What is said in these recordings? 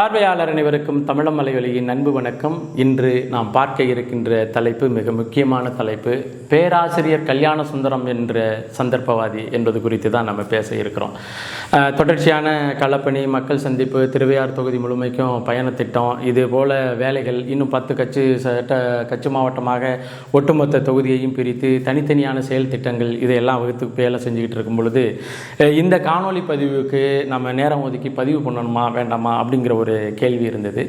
பார்வையாளர் அனைவருக்கும் தமிழம் மலையொலியின் அன்பு வணக்கம். இன்று நாம் பார்க்க இருக்கின்ற தலைப்பு மிக முக்கியமான தலைப்பு. பேராசிரியர் கல்யாண சுந்தரம் என்ற சந்தர்ப்பவாதி என்பது குறித்து தான் நம்ம பேச இருக்கிறோம். தொடர்ச்சியான களப்பணி, மக்கள் சந்திப்பு, திருவையாறு தொகுதி முழுமைக்கும் பயணத்திட்டம், இது போல வேலைகள் இன்னும் 10 கட்சி மாவட்டமாக ஒட்டுமொத்த தொகுதியையும் பிரித்து தனித்தனியான செயல் திட்டங்கள் இதையெல்லாம் வகுத்து வேலை செஞ்சுக்கிட்டு இருக்கும் பொழுது இந்த காணொலி பதிவுக்கு நம்ம நேரம் ஒதுக்கி பதிவு பண்ணணுமா வேண்டாமா அப்படிங்கிற ஒரு கேள்வி இருந்தது.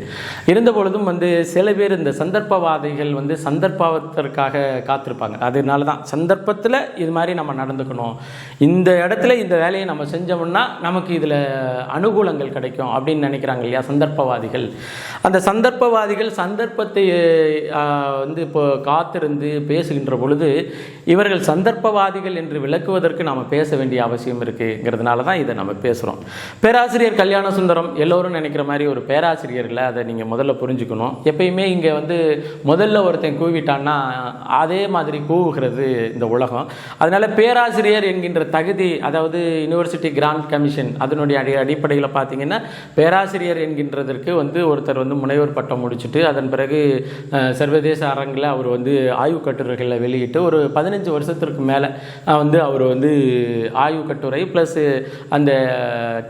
இருந்த பொழுதும் சில பேர் இந்த சந்தர்ப்பவாதிகள் சந்தர்ப்பத்திற்காக காத்திருப்பாங்க. அதனால தான் சந்தர்ப்பத்தில் இது மாதிரி நம்ம நடந்துக்கணும், இந்த இடத்துல இந்த வேலையை நம்ம செஞ்சோம்னா நமக்கு இதில் அனுகூலங்கள் கிடைக்கும் அப்படின்னு நினைக்கிறாங்க இல்லையா சந்தர்ப்பவாதிகள். அந்த சந்தர்ப்பவாதிகள் சந்தர்ப்பத்தை இப்போ காத்திருந்து பேசுகின்ற பொழுது இவர்கள் சந்தர்ப்பவாதிகள் என்று விளக்குவதற்கு நாம் பேச வேண்டிய அவசியம் இருக்குங்கிறதுனால தான் இதை நம்ம பேசுகிறோம். பேராசிரியர் கல்யாண சுந்தரம் எல்லோரும் நினைக்கிற மாதிரி ஒரு பேராசிரியர்களை அதை நீங்கள் முதல்ல புரிஞ்சுக்கணும். எப்பயுமே இங்கே முதல்ல ஒருத்தன் கூவிட்டான்னா அதே மாதிரி கூவுகிறது இந்த உலகம். அதனால் பேராசிரியர் என்கின்ற தகுதி, அதாவது யூனிவர்சிட்டி கிராண்ட் கமிஷன் அதனுடைய அடிப்படையில் பார்த்தீங்கன்னா பேராசிரியர் என்கின்றதற்கு ஒருத்தர் முனைவர் பட்டம் முடிச்சுட்டு அதன் பிறகு சர்வதேச அரங்கில் அவர் ஆய்வு கட்டுரைகளை வெளியிட்டு ஒரு 15 வருஷத்திற்கு மேலே அவர் ஆய்வு கட்டுரை ப்ளஸ் அந்த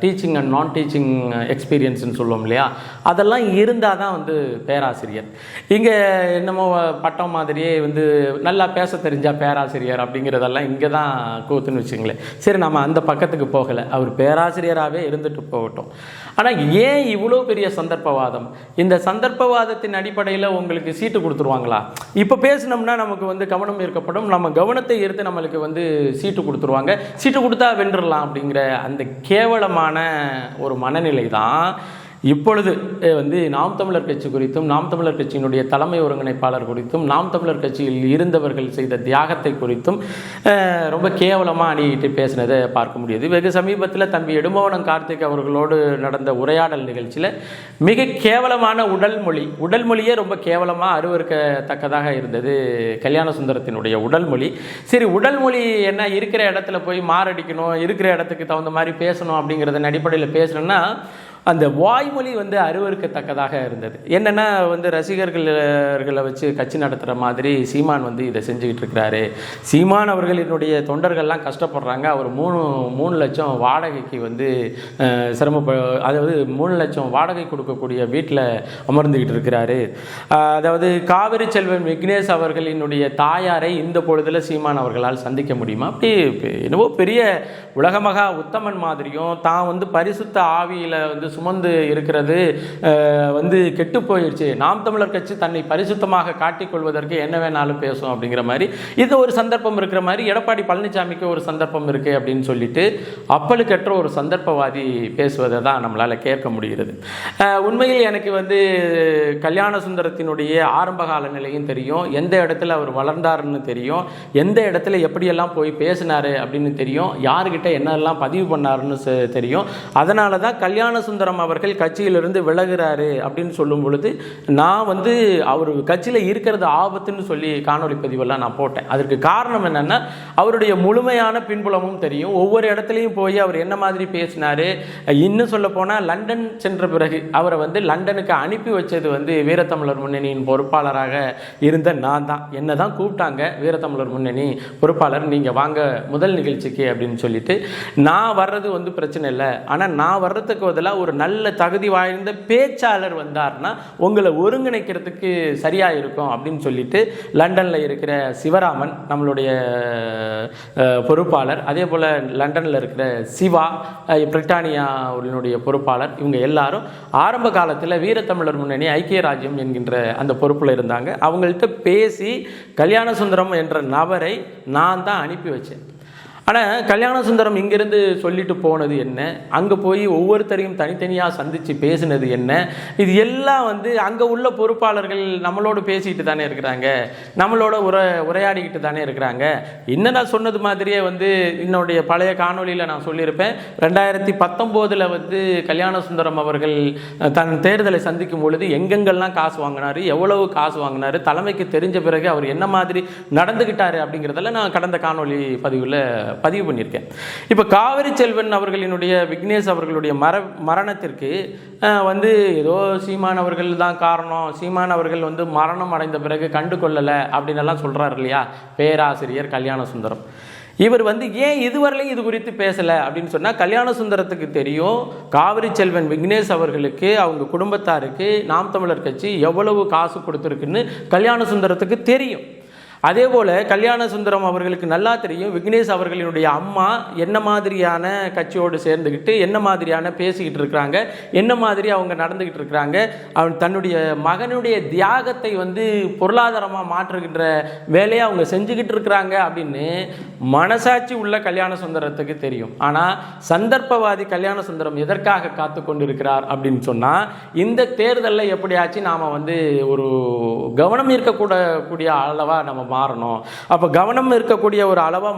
டீச்சிங் அண்ட் நான் டீச்சிங் எக்ஸ்பீரியன்ஸ்னு சொல்லுவோம் இல்லையா, அதெல்லாம் இருந்தால் தான் பேராசிரியர். இங்கே என்னமோ பட்டம் மாதிரியே நல்லா பேச தெரிஞ்சால் பேராசிரியர் அப்படிங்கிறதெல்லாம் இங்கே தான் கூத்துன்னு வச்சுங்களேன். சரி, நம்ம அந்த பக்கத்துக்கு போகலை, அவர் பேராசிரியராகவே இருந்துட்டு போகட்டும். ஆனால் ஏன் இவ்வளோ பெரிய சந்தர்ப்பவாதம்? இந்த சந்தர்ப்பவாதத்தின் அடிப்படையில் உங்களுக்கு சீட்டு கொடுத்துருவாங்களா? இப்போ பேசினோம்னா நமக்கு கவனம் ஈர்க்கப்படும், நம்ம கவனத்தை ஈர்த்து நம்மளுக்கு சீட்டு கொடுத்துருவாங்க, சீட்டு கொடுத்தா வென்றுடலாம் அப்படிங்கிற அந்த கேவலமான ஒரு மனநிலை தான் இப்பொழுது நாம் தமிழர் கட்சி குறித்தும், நாம் தமிழர் கட்சியினுடைய தலைமை ஒருங்கிணைப்பாளர் குறித்தும், நாம் தமிழர் கட்சியில் இருந்தவர்கள் செய்த தியாகத்தை குறித்தும் ரொம்ப கேவலமாக அணியிட்டு பேசினதை பார்க்க முடியுது. வெகு சமீபத்தில் தம்பி எடுமோவனம் கார்த்திக் அவர்களோடு நடந்த உரையாடல் நிகழ்ச்சியில் மிக கேவலமான உடல் மொழியே ரொம்ப கேவலமாக அருவருக்கத்தக்கதாக இருந்தது கல்யாண சுந்தரத்தினுடைய உடல் மொழி. சரி, உடல் மொழி என்ன, இருக்கிற இடத்துல போய் மாரடிக்கணும், இருக்கிற இடத்துக்கு தகுந்த மாதிரி பேசணும் அப்படிங்கிறதன் அடிப்படையில் பேசணும்னா அந்த வாய்மொழி அருவருக்கத்தக்கதாக இருந்தது. என்னென்னா ரசிகர்களை வச்சு கட்சி நடத்துகிற மாதிரி சீமான் இதை செஞ்சுக்கிட்டு இருக்கிறாரு. சீமான் அவர்களினுடைய தொண்டர்கள்லாம் கஷ்டப்படுறாங்க, அவர் 3 லட்சம் வாடகைக்கு அதாவது 3 லட்சம் வாடகை கொடுக்கக்கூடிய வீட்டில் அமர்ந்துக்கிட்டு இருக்கிறாரு. அதாவது காவிரி செல்வன் விக்னேஷ் அவர்களினுடைய தாயாரை இந்த பொழுதில் சீமான் அவர்களால் சந்திக்க முடியுமா? அப்படி என்னவோ பெரிய உலகமகா உத்தமன் மாதிரியும் தான் பரிசுத்த ஆவியில் சுமந்து இருக்கிறது கெட்டு போயிடுச்சு, நாம் தமிழர் கட்சி தன்னை பரிசுத்தமாக காட்டிக்கொள்வதற்கு என்ன வேணாலும் பேசும் அப்படிங்கிற மாதிரி இது ஒரு சந்தர்ப்பம் இருக்கிற மாதிரி எடப்பாடி பழனிசாமிக்கு ஒரு சந்தர்ப்பம் இருக்குது அப்படின்னு சொல்லிட்டு அப்பலுக்கற்ற ஒரு சந்தர்ப்பவாதி பேசுவதை தான் நம்மளால் கேட்க முடிகிறது. உண்மையில் எனக்கு கல்யாண சுந்தரத்தினுடைய ஆரம்பகால நிலையும் தெரியும், எந்த இடத்துல அவர் வளர்ந்தாருன்னு தெரியும், எந்த இடத்துல எப்படியெல்லாம் போய் பேசினார் அப்படின்னு தெரியும், யாருக்கிட்ட என்னெல்லாம் பதிவு பண்ணாருன்னு தெரியும். அதனால தான் கல்யாண சுந்தரம் அவர்கள் கட்சியிலிருந்து விலகுறாரு அப்படின்னு சொல்லும் பொழுது நான் அவர் கட்சியில் இருக்கிறது ஆபத்துன்னு சொல்லி காணொலி பதிவெல்லாம் நான் போட்டேன். அதற்கு காரணம் என்னன்னா அவருடைய முழுமையான பின்புலமும் தெரியும், ஒவ்வொரு இடத்துலையும் போய் அவர் என்ன மாதிரி பேசினாரு. இன்னும் சொல்ல போனால் லண்டன் சென்ற பிறகு அவரை லண்டனுக்கு அனுப்பி வச்சது வீரத்தமிழர் முன்னணியின் பொறுப்பாளராக இருந்த நான் தான். என்ன தான் கூப்பிட்டாங்க, வீரத்தமிழர் முன்னணி பொறுப்பாளர் நீங்கள் வாங்க முதல் நிகழ்ச்சிக்கு அப்படின்னு சொல்லிட்டு. நான் வர்றது பிரச்சனை இல்லை, ஆனால் நான் வர்றதுக்கு பதிலாக ஒரு நல்ல தகுதி வாய்ந்த பேச்சாளர் வந்தார்னா உங்களை ஒருங்கிணைக்கிறதுக்கு சரியாக இருக்கும் அப்படின்னு சொல்லிட்டு லண்டனில் இருக்கிற சிவராமன் நம்மளுடைய பொறுப்பாளர், அதே போல் லண்டனில் இருக்கிற சிவா பிரிட்டானியாவுடைய பொறுப்பாளர், இவங்க எல்லாரும் ஆரம்ப காலத்தில் வீரத்தமிழர் முன்னணி ஐக்கிய ராஜ்யம் என்கின்ற அந்த பொறுப்பில் இருந்தாங்க. அவங்கள்ட்ட பேசி கல்யாண சுந்தரம் என்ற நபரை நான் தான் அனுப்பி வச்சேன். ஆனால் கல்யாண சுந்தரம் இங்கிருந்து சொல்லிட்டு போனது என்ன, அங்கே போய் ஒவ்வொருத்தரையும் தனித்தனியாக சந்தித்து பேசினது என்ன, இது எல்லாம் அங்கே உள்ள பொறுப்பாளர்கள் நம்மளோடு பேசிக்கிட்டு தானே இருக்கிறாங்க, நம்மளோட உரையாடிக்கிட்டு தானே இருக்கிறாங்க. இன்னும் நான் சொன்னது மாதிரியே என்னுடைய பழைய காணொலியில் நான் சொல்லியிருப்பேன், 2019 கல்யாண சுந்தரம் அவர்கள் தன் தேர்தலை சந்திக்கும் பொழுது எங்கெங்கெல்லாம் காசு வாங்கினார், எவ்வளவு காசு வாங்கினார், தலைமைக்கு தெரிஞ்ச பிறகு அவர் என்ன மாதிரி நடந்துக்கிட்டாரு அப்படிங்கிறதெல்லாம் நான் கடந்த காணொலி பதிவில் பதிவு பண்ணியிருக்கேன். இப்போ காவிரி செல்வன் அவர்களினுடைய விக்னேஷ் அவர்களுடைய மரணத்திற்கு ஏதோ சீமான் அவர்கள் தான் காரணம், சீமான் அவர்கள் மரணம் அடைந்த பிறகு கண்டு கொள்ளலை அப்படின்னு எல்லாம் சொல்கிறார் இல்லையா பேராசிரியர் கல்யாண சுந்தரம். இவர் ஏன் இதுவரையிலும் இது குறித்து பேசலை அப்படின்னு சொன்னால், கல்யாண சுந்தரத்துக்கு தெரியும் காவிரி செல்வன் விக்னேஷ் அவர்களுக்கு அவங்க குடும்பத்தாருக்கு நாம் தமிழர் கட்சி எவ்வளவு காசு கொடுத்துருக்குன்னு கல்யாண சுந்தரத்துக்கு தெரியும். அதே போல் கல்யாண சுந்தரம் அவர்களுக்கு நல்லா தெரியும் விக்னேஷ் அவர்களினுடைய அம்மா என்ன மாதிரியான கட்சியோடு சேர்ந்துக்கிட்டு என்ன மாதிரியான பேசிக்கிட்டு இருக்கிறாங்க, என்ன மாதிரி அவங்க நடந்துக்கிட்டு இருக்கிறாங்க, அவன் தன்னுடைய மகனுடைய தியாகத்தை பொருளாதாரமாக மாற்றுகின்ற வேலையை அவங்க செஞ்சுக்கிட்டு இருக்கிறாங்க அப்படின்னு மனசாட்சி உள்ள கல்யாண சுந்தரத்துக்கு தெரியும். ஆனால் சந்தர்ப்பவாதி கல்யாண சுந்தரம் எதற்காக காத்து கொண்டிருக்கிறார் அப்படின்னு சொன்னால், இந்த தேர்தலில் எப்படியாச்சும் நாம் ஒரு கவனம் இருக்கக்கூடக்கூடிய அளவாக நம்ம மாறணும். அப்போ கவனம் இருக்கக்கூடிய ஒரு அளவாக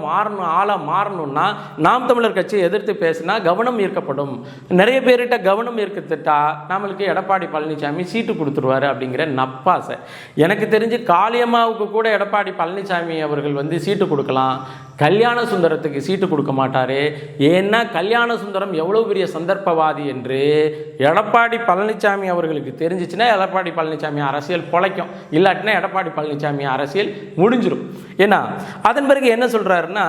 மாறணும்னா நாம் தமிழர் கட்சியை எதிர்த்து பேசினா கவனம் ஈர்க்கப்படும். நிறைய பேர்கிட்ட கவனம் ஈர்க்கத்திட்டா நம்மளுக்கு எடப்பாடி பழனிசாமி சீட்டு கொடுத்துருவாரு அப்படிங்கிற நப்பாசை. எனக்கு தெரிஞ்சு காளியம்மாவுக்கு கூட எடப்பாடி பழனிசாமி அவர்கள் சீட்டு கொடுக்கலாம், கல்யாண சுந்தரத்துக்கு சீட்டு கொடுக்க மாட்டார். ஏன்னா கல்யாண சுந்தரம் எவ்வளோ பெரிய சந்தர்ப்பவாதி என்று எடப்பாடி பழனிசாமி அவர்களுக்கு தெரிஞ்சிச்சுன்னா எடப்பாடி பழனிசாமி அரசியல் பொழைக்கும், இல்லாட்டினா எடப்பாடி பழனிசாமி அரசியல் முடிஞ்சிடும். ஏன்னா அதன் பிறகு என்ன சொல்கிறாருன்னா,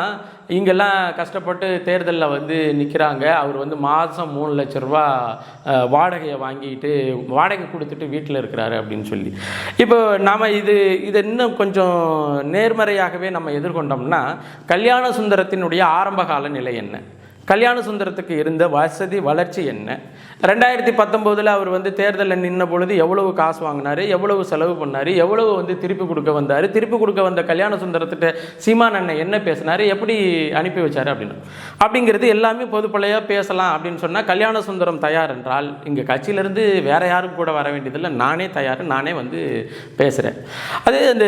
இங்கெல்லாம் கஷ்டப்பட்டு தேர்தலில் நிற்கிறாங்க, அவர் மாதம் 3 லட்ச ரூபா வாடகையை வாங்கிட்டு வாடகை கொடுத்துட்டு வீட்டில் இருக்கிறாரு அப்படின்னு சொல்லி. இப்போ நாம் இதை இன்னும் கொஞ்சம் நேர்மறையாகவே நம்ம எதிர்கொண்டோம்னா, கல்யாண சுந்தரத்தினுடைய ஆரம்பகால நிலை என்ன, கல்யாண சுந்தரத்துக்கு இருந்த வசதி வளர்ச்சி என்ன, 2019 அவர் தேர்தலில் நின்ன பொழுது எவ்வளவு காசு வாங்கினார், எவ்வளவு செலவு பண்ணார், எவ்வளவு திருப்பி கொடுக்க வந்தார், திருப்பி கொடுக்க வந்த கல்யாண சுந்தரத்திட்ட சீமான் அண்ணன் என்ன பேசினார், எப்படி அனுப்பி வச்சார் அப்படிங்கிறது எல்லாமே பொதுப்படையாக பேசலாம் அப்படின்னு சொன்னால், கல்யாண சுந்தரம் தயார் என்றால் இங்கே கட்சியிலேருந்து வேற யாரும் கூட வர வேண்டியதில்லை, நானே தயார், நானே பேசுகிறேன். அது அந்த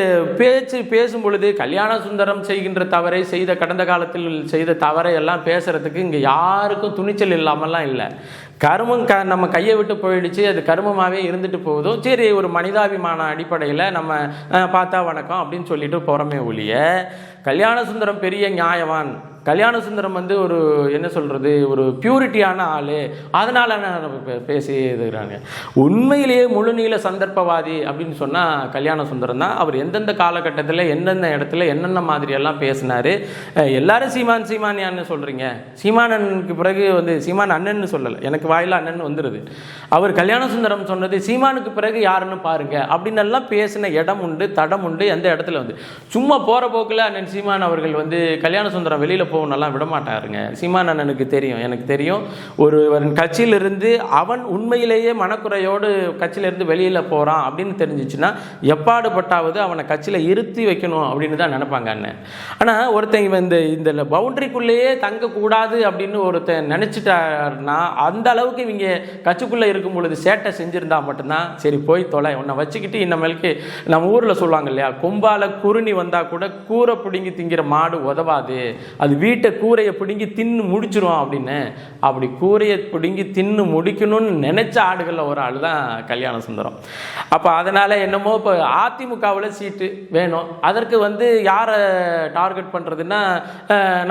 பேசும் பொழுது கல்யாண சுந்தரம் செய்கின்ற தவறை கடந்த காலத்தில் செய்த தவறை எல்லாம் பேசுறதுக்கு இங்கே யாருக்கும் துணிச்சல் இல்லாமல்லாம் இல்லை. கருமம் நம்ம கையை விட்டு போயிடுச்சு, அது கருமமாகவே இருந்துட்டு போகுதோ சரி, ஒரு மனிதாபிமான அடிப்படையில் நம்ம பார்த்தா வணக்கம் அப்படின்னு சொல்லிட்டு போகிறோமே ஒழிய, கல்யாண சுந்தரம் பெரிய நியாயவான், கல்யாண சுந்தரம் ஒரு என்ன சொல்கிறது, ஒரு பியூரிட்டியான ஆள், அதனால் பேசி இருக்கிறாங்க. உண்மையிலேயே முழுநீள சந்தர்ப்பவாதி அப்படின்னு சொன்னால் கல்யாண சுந்தரம் தான். அவர் எந்தெந்த காலகட்டத்தில் எந்தெந்த இடத்துல என்னென்ன மாதிரியெல்லாம் பேசினார். எல்லாரும் சீமான் யான்னு சொல்கிறீங்க, சீமான் அண்ணனுக்கு பிறகு சீமான் அண்ணன்னு சொல்லலை, எனக்கு வாயில் அண்ணன் வந்துடுது. அவர் கல்யாண சுந்தரம் சொன்னது சீமானுக்கு பிறகு யாருன்னு பாருங்க அப்படின்னு எல்லாம் பேசின இடம் உண்டு, தடம் உண்டு. எந்த இடத்துல சும்மா போகிற போக்கில் அண்ணன் சீமான் அவர்கள் கல்யாண சுந்தரம் வெளியில் போகணும்லாம் விடமாட்டாருங்க. சீமான் அண்ணனுக்கு தெரியும், எனக்கு தெரியும், ஒருவன் கட்சியிலிருந்து அவன் உண்மையிலேயே மனக்குறையோடு கட்சியிலேருந்து வெளியில் போகிறான் அப்படின்னு தெரிஞ்சிச்சுன்னா எப்பாடுபட்டாவது அவனை கட்சியில் இருத்தி வைக்கணும் அப்படின்னு தான் நினைப்பாங்க அண்ணன். ஆனால் ஒருத்தன் இந்த பவுண்டரிக்குள்ளேயே தங்கக்கூடாது அப்படின்னு ஒருத்தன் நினச்சிட்டாருன்னா, அந்த அளவுக்கு இவங்க கட்சிக்குள்ளே இருக்கும் பொழுது சேட்டை செஞ்சுருந்தா மட்டும்தான் சரி போய் தொலை, உன்னை வச்சுக்கிட்டு இன்னமேலுக்கு நம்ம ஊரில் சொல்லுவாங்க இல்லையா, கொம்பால குறுணி வந்தால் கூட கூரை பிடுங்கி திங்கிற மாடு உதவாது, அது வீட்டை கூரையை பிடுங்கி தின்னு முடிச்சிரும் அப்படின்னு. அப்படி கூரையை பிடுங்கி தின்னு முடிக்கணும்னு நினைச்ச ஆடுகளில் ஒரு ஆள் தான் கல்யாண சுந்தரம். அப்போ அதனால் என்னமோ இப்போ அதிமுகவில் சீட்டு வேணும், அதற்கு யாரை டார்கெட் பண்ணுறதுன்னா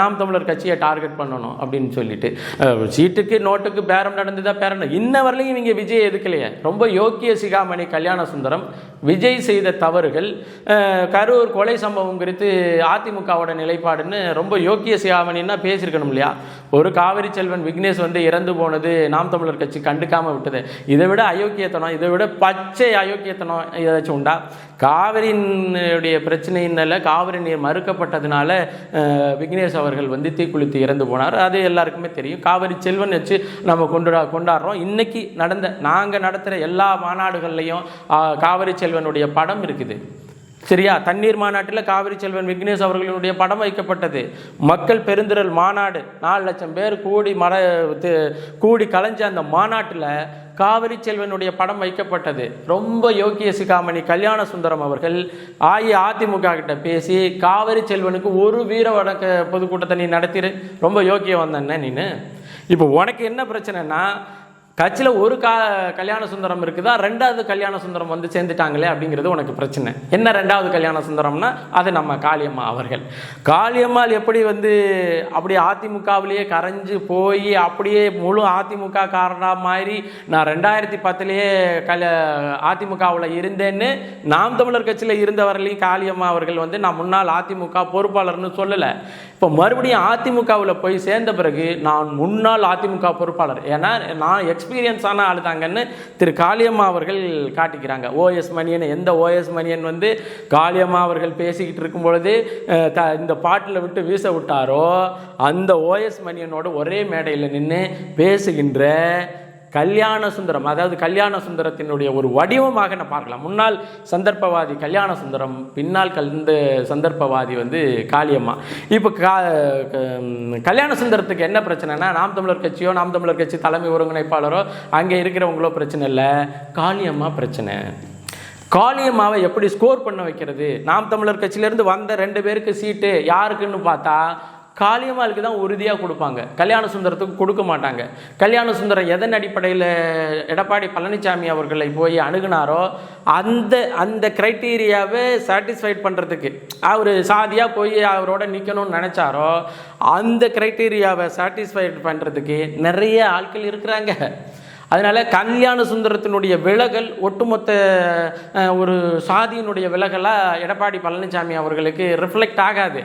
நாம் தமிழர் கட்சியை டார்கெட் பண்ணணும் அப்படின்னு சொல்லிட்டு சீட்டுக்கு நோட்டுக்கு பேரம் நடந்துதான். இன்ன வரலையும் இவங்க விஜய் எதுக்கலையே. ரொம்ப யோக்கிய சிகாமணி கல்யாண சுந்தரம் விஜய் செய்த தவறுகள், கரூர் கொலை சம்பவம் குறித்து அதிமுகவோட நிலைப்பாடுன்னு ரொம்ப யோக்கிய சிகாமணின்னா பேசியிருக்கணும் இல்லையா. ஒரு காவிரி செல்வன் விக்னேஷ் இறந்து போனது நாம் தமிழர் கட்சி கண்டுக்காம விட்டது. இதை விட அயோக்கியத்தனம், இதை விட பச்சை அயோக்கியத்தனம் ஏதாச்சும் உண்டா? காவிரியினுடைய பிரச்சனையினால காவிரி நீர் மறுக்கப்பட்டதுனால விக்னேஷ் அவர்கள் தீக்குளித்து இறந்து போனார். அது எல்லாருக்குமே தெரியும். காவிரி செல்வன் வச்சு நம்ம கொண்டாடுறோம். இன்னைக்கு நாங்கள் நடத்துகிற எல்லா மாநாடுகள்லையும் காவிரி செல்வனுடைய படம் இருக்குது. சரியா, தண்ணீர் மாநாட்டில் காவிரி செல்வன் விக்னேஷ் அவர்களுடைய படம் வைக்கப்பட்டது. மக்கள் பெருந்திரள் மாநாடு, 4 லட்சம் பேர் கூடி கலைஞ்ச அந்த மாநாட்டில் காவிரி செல்வனுடைய படம் வைக்கப்பட்டது. ரொம்ப யோக்கிய சிகாமணி கல்யாண சுந்தரம் அவர்கள் அதிமுக கிட்ட பேசி காவிரி செல்வனுக்கு ஒரு வீர வணக்க பொதுக்கூட்டத்தை நீ நடத்திடு, ரொம்ப யோக்கியம் வந்தேன்ன நீனு. இப்போ உனக்கு என்ன பிரச்சனைனா, கட்சியில் ஒரு கல்யாண சுந்தரம் இருக்குதா, ரெண்டாவது கல்யாண சுந்தரம் வந்து சேர்ந்துட்டாங்களே அப்படிங்கிறது உனக்கு பிரச்சனை. என்ன ரெண்டாவது கல்யாண சுந்தரம்னா அது நம்ம காளியம்மா அவர்கள். காளியம்மாள் எப்படி வந்து அப்படியே அதிமுகவிலேயே கரைஞ்சு போய் அப்படியே முழு அதிமுக காரண மாதிரி நான் 2010 அதிமுகவில் இருந்தேன்னு நாம் தமிழர் கட்சியில் இருந்தவர்களையும் காளியம்மா அவர்கள் வந்து நான் முன்னாள் அதிமுக பொறுப்பாளர்னு சொல்லலை. இப்போ மறுபடியும் அதிமுகவில் போய் சேர்ந்த பிறகு நான் முன்னாள் அதிமுக பொறுப்பாளர், ஏன்னா நான் எக்ஸ்பீரியன்ஸான ஆள் தாங்கன்னு திரு காளியம்மா அவர்கள் காட்டிக்கிறாங்க. ஓஎஸ் மணியன், எந்த ஓஎஸ் மணியன் வந்து காளியம்மா அவர்கள் பேசிக்கிட்டு இருக்கும் பொழுது இந்த பாட்டில் விட்டு வீச விட்டாரோ அந்த ஓஎஸ் மணியனோட ஒரே மேடையில் நின்று பேசுகின்ற கல்யாண சுந்தரம், அதாவது கல்யாண சுந்தரத்தினுடைய ஒரு வடிவமாக நான் பார்க்கலாம். முன்னாள் சந்தர்ப்பவாதி கல்யாண சுந்தரம், பின்னால் சந்தர்ப்பவாதி வந்து காளியம்மா. இப்போ கல்யாண சுந்தரத்துக்கு என்ன பிரச்சனைனா, நாம் தமிழர் கட்சியோ நாம் தமிழர் கட்சி தலைமை ஒருங்கிணைப்பாளரோ அங்கே இருக்கிறவங்களோ பிரச்சனை இல்லை, காளியம்மா பிரச்சனை. காளியம்மாவை எப்படி ஸ்கோர் பண்ண வைக்கிறது? நாம் தமிழர் கட்சியிலேருந்து வந்த 2 பேருக்கு சீட்டு யாருக்குன்னு பார்த்தா காளியம்மாளுக்கு தான் உறுதியாக கொடுப்பாங்க, கல்யாண சுந்தரத்துக்கு கொடுக்க மாட்டாங்க. கல்யாண சுந்தரம் எதன் அடிப்படையில் எடப்பாடி பழனிசாமி அவர்களை போய் அணுகுனாரோ அந்த க்ரைட்டீரியாவை சாட்டிஸ்ஃபைட் பண்ணுறதுக்கு, அவர் சாதியாக போய் அவரோட நிற்கணும்னு நினச்சாரோ அந்த க்ரைட்டீரியாவை சாட்டிஸ்ஃபைட் பண்ணுறதுக்கு நிறைய ஆட்கள் இருக்கிறாங்க. அதனால் கல்யாண சுந்தரத்தினுடைய விலகல் ஒட்டுமொத்த ஒரு சாதியினுடைய விலகலாக எடப்பாடி பழனிசாமி அவர்களுக்கு ரிஃப்ளெக்ட் ஆகாது.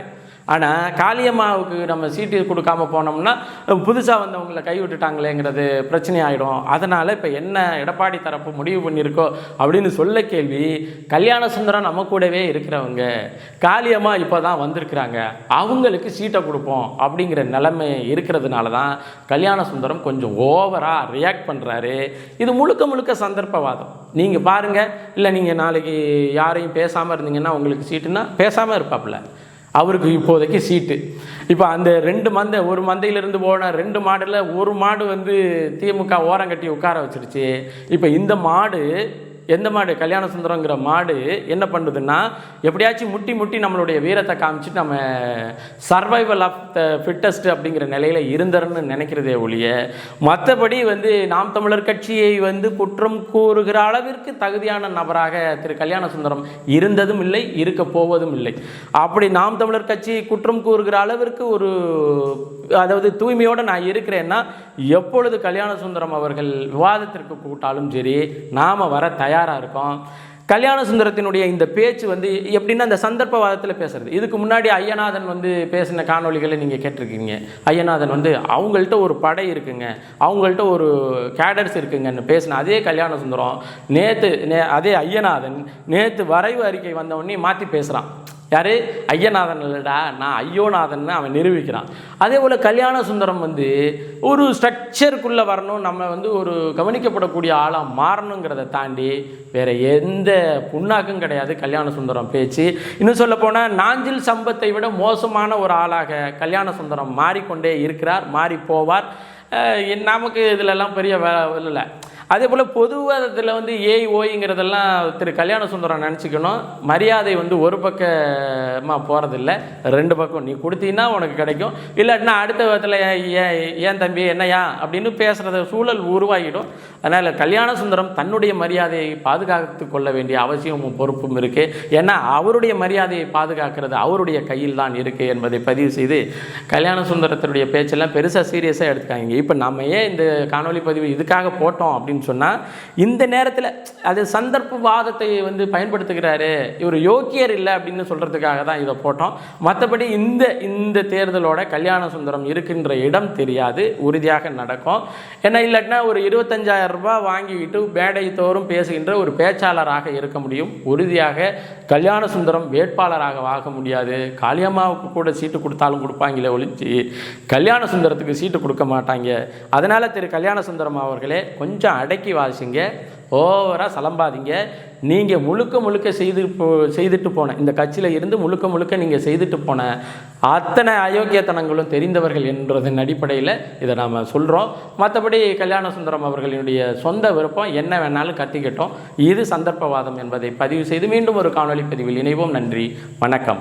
ஆனால் காளியம்மாவுக்கு நம்ம சீட்டு கொடுக்காம போனோம்னா புதுசாக வந்தவங்களை கைவிட்டுட்டாங்களேங்கிறது பிரச்சனை ஆகிடும். அதனால் இப்போ என்ன எடப்பாடி தரப்பு முடிவு பண்ணியிருக்கோ அப்படின்னு சொல்ல கேள்வி, கல்யாண சுந்தரம் நம்ம கூடவே இருக்கிறவங்க, காளியம்மா இப்போ தான் வந்திருக்கிறாங்க, அவங்களுக்கு சீட்டை கொடுப்போம் அப்படிங்கிற நிலைமை இருக்கிறதுனால தான் கல்யாண சுந்தரம் கொஞ்சம் ஓவராக ரியாக்ட் பண்ணுறாரு. இது முழுக்க முழுக்க சந்தர்ப்பவாதம். நீங்கள் பாருங்கள், இல்லை நீங்கள் நாளைக்கு யாரையும் பேசாமல் இருந்தீங்கன்னா உங்களுக்கு சீட்டுன்னா பேசாமல் இருப்பாப்புல, அவருக்கு இப்போதைக்கு சீட்டு. இப்போ அந்த 2 மந்தை, ஒரு மந்தையிலிருந்து போன 2 மாடில் ஒரு மாடு வந்து திமுக ஓரங்கட்டி உட்கார வச்சிருச்சு. இப்போ இந்த மாடு, எந்த மாடு, கல்யாண சுந்தரங்கிற மாடு என்ன பண்ணுதுன்னா எப்படியாச்சும் முட்டி நம்மளுடைய வீரத்தை காமிச்சிட்டு நம்ம சர்வைவல் ஆஃப் த ஃபிட்டஸ்ட் அப்படிங்கிற நிலையில் இருந்தர்ன்னு நினைக்கிறதே ஒழிய மற்றபடி வந்து நாம் தமிழர் கட்சியை வந்து குற்றம் கூறுகிற அளவிற்கு தகுதியான நபராக திரு கல்யாண சுந்தரம் இருந்ததும் இல்லை, இருக்க போவதும் இல்லை. அப்படி நாம் தமிழர் கட்சி குற்றம் கூறுகிற அளவிற்கு ஒரு, அதாவது தூய்மையோடு நான் இருக்கிறேன்னா எப்பொழுது கல்யாண சுந்தரம் அவர்கள் விவாதத்திற்கு கூட்டாலும் சரி நாம் வர தயாராக இருக்கோம். கல்யாண சுந்தரத்தினுடைய இந்த பேச்சு வந்து எப்படின்னா இந்த சந்தர்ப்பவாதத்தில் பேசுறது. இதுக்கு முன்னாடி ஐயநாதன் வந்து பேசின காணொலிகளை நீங்கள் கேட்டிருக்கீங்க. ஐயநாதன் வந்து அவங்கள்ட்ட ஒரு படை இருக்குங்க, அவங்கள்ட்ட ஒரு கேடர்ஸ் இருக்குங்கன்னு பேசின அதே கல்யாண சுந்தரம் அதே ஐயநாதன் நேற்று வரைவு அறிக்கை வந்தவொடனே மாற்றி பேசுகிறான். யார்? ஐயநாதன் இல்லைடா, நான் ஐயோநாதன் அவன் நிரூபிக்கிறான். அதே போல் கல்யாண சுந்தரம் வந்து ஒரு ஸ்ட்ரக்சருக்குள்ளே வரணும், நம்ம வந்து ஒரு கவனிக்கப்படக்கூடிய ஆளாக மாறணுங்கிறத தாண்டி வேறு எந்த புண்ணாக்கும் கிடையாது கல்யாண சுந்தரம் பேச்சு. இன்னும் சொல்ல போனால் நாஞ்சில் சம்பத்தை விட மோசமான ஒரு ஆளாக கல்யாண சுந்தரம் மாறிக்கொண்டே இருக்கிறார், மாறி போவார். நமக்கு இதிலெல்லாம் பெரிய இல்லை. அதே போல் பொதுவாதத்தில் வந்து ஓய்ங்கிறதெல்லாம் திரு கல்யாண சுந்தரம் நினச்சிக்கணும். மரியாதை வந்து ஒரு பக்கமாக போகிறதில்ல, 2 பக்கம். நீ கொடுத்தீங்கன்னா உனக்கு கிடைக்கும், இல்லாட்டினா அடுத்த விதத்தில் ஏன் தம்பி என்னையா அப்படின்னு பேசுகிறத சூழல் உருவாகிடும். அதனால் கல்யாண சுந்தரம் தன்னுடைய மரியாதையை பாதுகாத்து கொள்ள வேண்டிய அவசியமும் பொறுப்பும் இருக்குது. ஏன்னா அவருடைய மரியாதையை பாதுகாக்கிறது அவருடைய கையில் தான் இருக்குது என்பதை பதிவு செய்து, கல்யாண சுந்தரத்தினுடைய பேச்செல்லாம் பெருசாக சீரியஸாக எடுத்துக்காங்க. இப்போ நம்ம ஏன் இந்த காணொலி பதிவு இதுக்காக போட்டோம் அப்படின்னு சொன்னால், இந்த நேரத்தில் அது சந்தர்ப்பவாதத்தை வந்து பயன்படுத்துகிறாரு, இவர் யோக்கியர் இல்லை அப்படின்னு சொல்கிறதுக்காக தான் இதை போட்டோம். மற்றபடி இந்த தேர்தலோட கல்யாண சுந்தரம் இருக்கின்ற இடம் தெரியாது, உறுதியாக நடக்கும். ஏன்னா இல்லாட்டினா ஒரு 25,000 ரூபாய் வாங்கிக்கிட்டு மேடை தோறும் பேசுகின்ற ஒரு பேச்சாளராக இருக்க முடியும். உறுதியாக கல்யாண சுந்தரம் வேட்பாளராக ஆக முடியாது. காளியம்மாவுக்கு கூட சீட்டு கொடுத்தாலும் கொடுப்பாங்களே ஒழிச்சு கல்யாண சுந்தரத்துக்கு சீட்டு கொடுக்க மாட்டாங்க. அதனால் திரு கல்யாண சுந்தரம் அவர்களே கொஞ்சம் அடக்கி வாசிங்க, ஓவராக சலம்பாதீங்க. நீங்கள் முழுக்க செய்துட்டு போன இந்த கட்சியில் இருந்து முழுக்க நீங்கள் செய்துட்டு போன அத்தனை அயோக்கியத்தனங்களும் தெரிந்தவர்கள் என்றதன் அடிப்படையில் இதை நாம் சொல்கிறோம். மற்றபடி கல்யாண சுந்தரம் அவர்களினுடைய சொந்த விருப்பம், என்ன வேணாலும் கத்திக்கிட்டோம். இது சந்தர்ப்பவாதம் என்பதை பதிவு செய்து மீண்டும் ஒரு காணொலி பதிவில் இணைவோம். நன்றி, வணக்கம்.